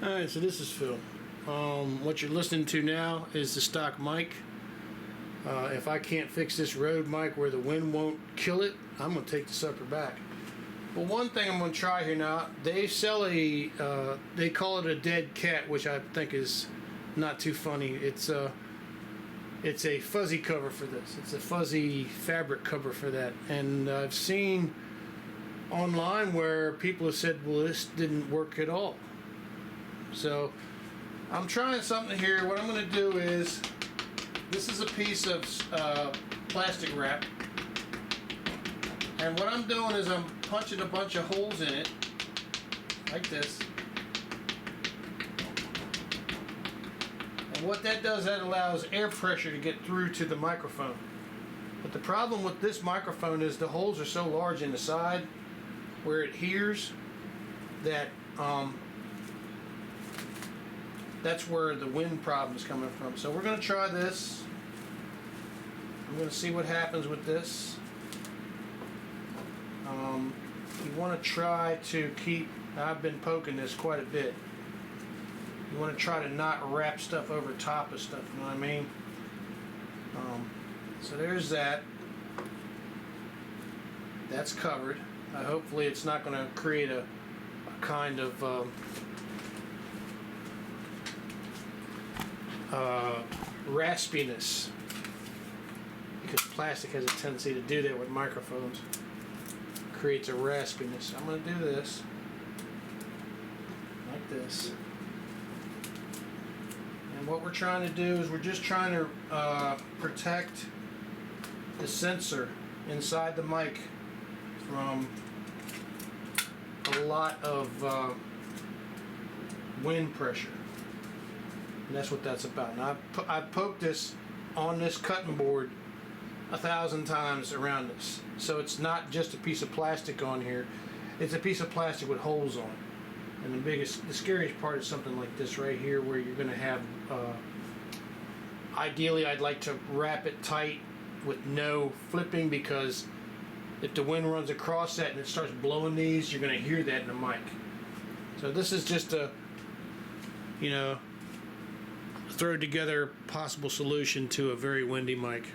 Alright, so this is Phil. What you're listening to now is the stock mic. If I can't fix this Rode mic where the wind won't kill it, I'm going to take the sucker back. But one thing I'm going to try here now, they sell a, they call it a dead cat, which I think is not too funny. It's a fuzzy cover for this. It's a fuzzy fabric cover for that. And I've seen online where people have said, well, this didn't work at all. So I'm trying something here. What I'm going to do is, this is a piece of plastic wrap, and what I'm doing is I'm punching a bunch of holes in it like this, and what that does, that allows air pressure to get through to the microphone. But the problem with this microphone is the holes are so large in the side where it hears that that's where the wind problem is coming from. So we're going to try this. I'm going to see what happens with this. You want to try to keep, I've been poking this quite a bit. You want to try to not wrap stuff over top of stuff, you know what I mean? So there's that. That's covered. Hopefully it's not going to create a kind of raspiness, because plastic has a tendency to do that with microphones. Creates a raspiness. I'm going to do this like this, and what we're trying to do is we're just trying to protect the sensor inside the mic from a lot of wind pressure. And that's what that's about. Now I've poked this on this cutting board 1,000 times around this, so it's not just a piece of plastic on here. It's a piece of plastic with holes on it. And the scariest part is something like this right here, where you're going to have. Ideally, I'd like to wrap it tight with no flipping, because if the wind runs across that and it starts blowing these, you're going to hear that in the mic. So this is just a, throw together possible solution to a very windy mic.